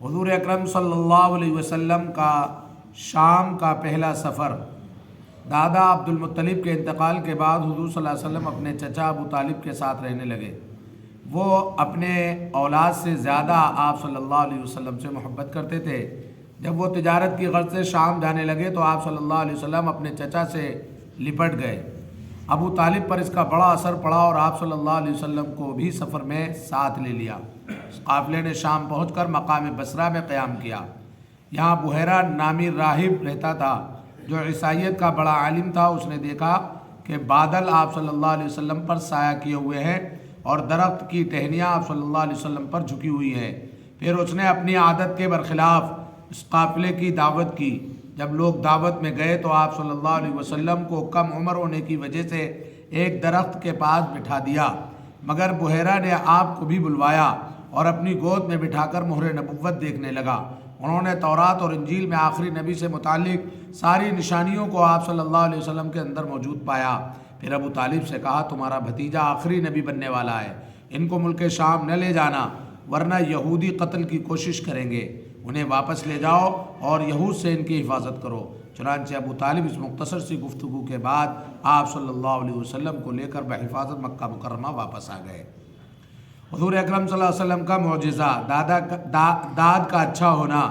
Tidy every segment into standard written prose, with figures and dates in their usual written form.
حضور اکرم صلی اللہ علیہ وسلم کا شام کا پہلا سفر۔ دادا عبد المطلب کے انتقال کے بعد حضور صلی اللہ علیہ وسلم اپنے چچا ابو طالب کے ساتھ رہنے لگے۔ وہ اپنے اولاد سے زیادہ آپ صلی اللہ علیہ وسلم سے محبت کرتے تھے۔ جب وہ تجارت کی غرض سے شام جانے لگے تو آپ صلی اللہ علیہ وسلم اپنے چچا سے لپٹ گئے۔ ابو طالب پر اس کا بڑا اثر پڑا اور آپ صلی اللہ علیہ وسلم کو بھی سفر میں ساتھ لے لیا۔ قافلے نے شام پہنچ کر مقام بصرہ میں قیام کیا۔ یہاں بحیرہ نامی راہب رہتا تھا جو عیسائیت کا بڑا عالم تھا۔ اس نے دیکھا کہ بادل آپ صلی اللہ علیہ وسلم پر سایہ کیے ہوئے ہیں اور درخت کی ٹہنیاں آپ صلی اللہ علیہ وسلم پر جھکی ہوئی ہیں۔ پھر اس نے اپنی عادت کے برخلاف اس قافلے کی دعوت کی۔ جب لوگ دعوت میں گئے تو آپ صلی اللہ علیہ وسلم کو کم عمر ہونے کی وجہ سے ایک درخت کے پاس بٹھا دیا، مگر بحیرہ نے آپ کو بھی بلوایا اور اپنی گود میں بٹھا کر مہر نبوت دیکھنے لگا۔ انہوں نے تورات اور انجیل میں آخری نبی سے متعلق ساری نشانیوں کو آپ صلی اللہ علیہ وسلم کے اندر موجود پایا۔ پھر ابو طالب سے کہا، تمہارا بھتیجا آخری نبی بننے والا ہے، ان کو ملک شام نہ لے جانا ورنہ یہودی قتل کی کوشش کریں گے، انہیں واپس لے جاؤ اور یہود سے ان کی حفاظت کرو۔ چنانچہ ابو طالب اس مختصر سی گفتگو کے بعد آپ صلی اللہ علیہ وسلم کو لے کر بحفاظت مکہ مکرمہ واپس آ گئے۔ حضور اکرم صلی اللہ علیہ وسلم کا معجزہ، داد کا اچھا ہونا۔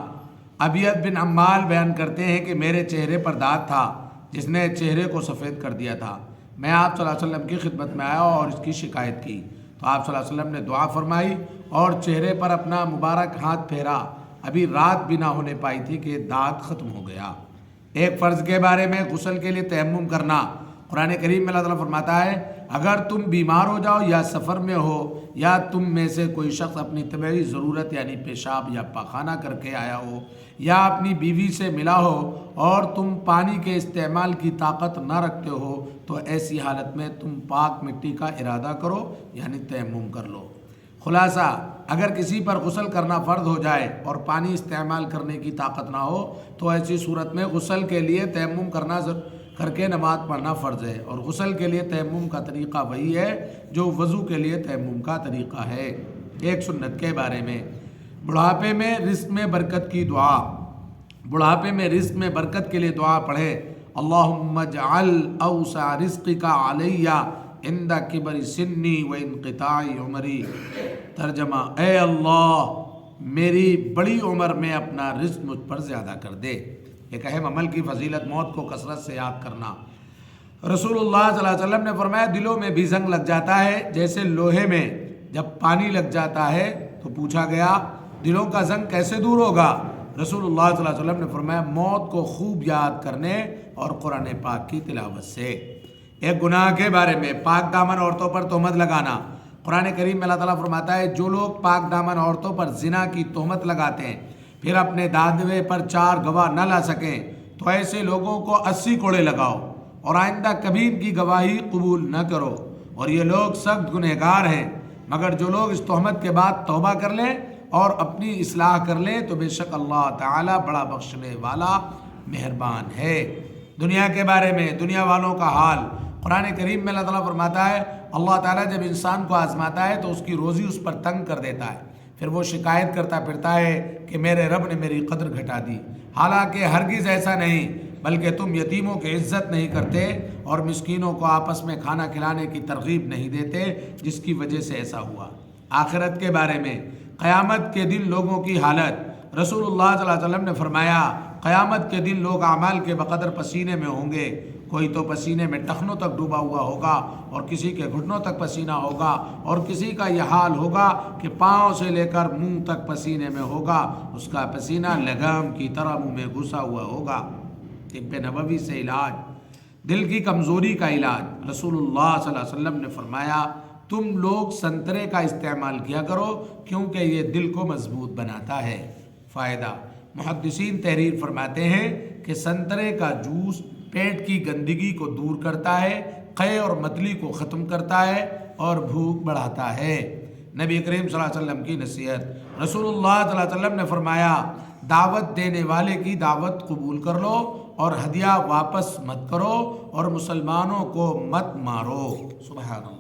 ابیت بن عمال بیان کرتے ہیں کہ میرے چہرے پر داد تھا جس نے چہرے کو سفید کر دیا تھا۔ میں آپ صلی اللہ علیہ وسلم کی خدمت میں آیا اور اس کی شکایت کی تو آپ صلی اللہ علیہ وسلم نے دعا فرمائی اور چہرے پر اپنا مبارک ہاتھ پھیرا۔ ابھی رات بھی نہ ہونے پائی تھی کہ داد ختم ہو گیا۔ ایک فرض کے بارے میں غسل کے لیے تیمم کرنا۔ قرآن کریم میں اللہ تعالیٰ فرماتا ہے، اگر تم بیمار ہو جاؤ یا سفر میں ہو یا تم میں سے کوئی شخص اپنی طبعی ضرورت یعنی پیشاب یا پاخانہ کر کے آیا ہو یا اپنی بیوی سے ملا ہو اور تم پانی کے استعمال کی طاقت نہ رکھتے ہو تو ایسی حالت میں تم پاک مٹی کا ارادہ کرو یعنی تیمم کر لو۔ خلاصہ، اگر کسی پر غسل کرنا فرض ہو جائے اور پانی استعمال کرنے کی طاقت نہ ہو تو ایسی صورت میں غسل کے لیے تیمم کر کے نماز پڑھنا فرض ہے، اور غسل کے لیے تیمم کا طریقہ وہی ہے جو وضو کے لیے تیمم کا طریقہ ہے۔ ایک سنت کے بارے میں، بڑھاپے میں رزق میں برکت کی دعا۔ بڑھاپے میں رزق میں برکت کے لیے دعا پڑھے، اللہم اجعل اوسع رزقک علی عند کبر سنی و انقطاع عمری۔ ترجمہ، اے اللہ میری بڑی عمر میں اپنا رزق مجھ پر زیادہ کر دے۔ ایک اہم عمل کی فضیلت، موت کو کثرت سے یاد کرنا۔ رسول اللہ صلی اللہ علیہ وسلم نے فرمایا، دلوں میں بھی زنگ لگ جاتا ہے جیسے لوہے میں جب پانی لگ جاتا ہے۔ تو پوچھا گیا، دلوں کا زنگ کیسے دور ہوگا؟ رسول اللہ صلی اللہ علیہ وسلم نے فرمایا، موت کو خوب یاد کرنے اور قرآن پاک کی تلاوت سے۔ ایک گناہ کے بارے میں، پاک دامن عورتوں پر تہمت لگانا۔ قرآن کریم میں اللہ تعالیٰ فرماتا ہے، جو لوگ پاک دامن عورتوں پر زنا کی تہمت لگاتے ہیں پھر اپنے دعوے پر 4 گواہ نہ لا سکیں تو ایسے لوگوں کو 80 کوڑے لگاؤ اور آئندہ کبھی ان کی گواہی قبول نہ کرو، اور یہ لوگ سخت گنہگار ہیں۔ مگر جو لوگ اس تہمت کے بعد توبہ کر لیں اور اپنی اصلاح کر لیں تو بے شک اللہ تعالیٰ بڑا بخشنے والا مہربان ہے۔ دنیا کے بارے میں، دنیا والوں کا حال۔ قرآن کریم میں اللہ تعالیٰ فرماتا ہے، اللہ تعالیٰ جب انسان کو آزماتا ہے تو اس کی روزی اس پر تنگ کر دیتا ہے، پھر وہ شکایت کرتا پھرتا ہے کہ میرے رب نے میری قدر گھٹا دی۔ حالانکہ ہرگز ایسا نہیں، بلکہ تم یتیموں کی عزت نہیں کرتے اور مسکینوں کو آپس میں کھانا کھلانے کی ترغیب نہیں دیتے، جس کی وجہ سے ایسا ہوا۔ آخرت کے بارے میں، قیامت کے دن لوگوں کی حالت۔ رسول اللہ صلی اللہ علیہ وسلم نے فرمایا، قیامت کے دن لوگ اعمال کے بقدر پسینے میں ہوں گے، کوئی تو پسینے میں ٹخنوں تک ڈوبا ہوا ہوگا اور کسی کے گھٹنوں تک پسینہ ہوگا، اور کسی کا یہ حال ہوگا کہ پاؤں سے لے کر منہ تک پسینے میں ہوگا، اس کا پسینہ لگام کی طرح منہ میں گھسا ہوا ہوگا۔ طب نبوی سے علاج، دل کی کمزوری کا علاج۔ رسول اللہ صلی اللہ علیہ وسلم نے فرمایا، تم لوگ سنترے کا استعمال کیا کرو کیونکہ یہ دل کو مضبوط بناتا ہے۔ فائدہ، محدثین تحریر فرماتے ہیں کہ سنترے کا جوس پیٹ کی گندگی کو دور کرتا ہے، قے اور متلی کو ختم کرتا ہے اور بھوک بڑھاتا ہے۔ نبی کریم صلی اللہ علیہ وسلم کی نصیحت۔ رسول اللہ صلی اللہ علیہ وسلم نے فرمایا، دعوت دینے والے کی دعوت قبول کر لو اور ہدیہ واپس مت کرو اور مسلمانوں کو مت مارو۔ سبحان اللہ۔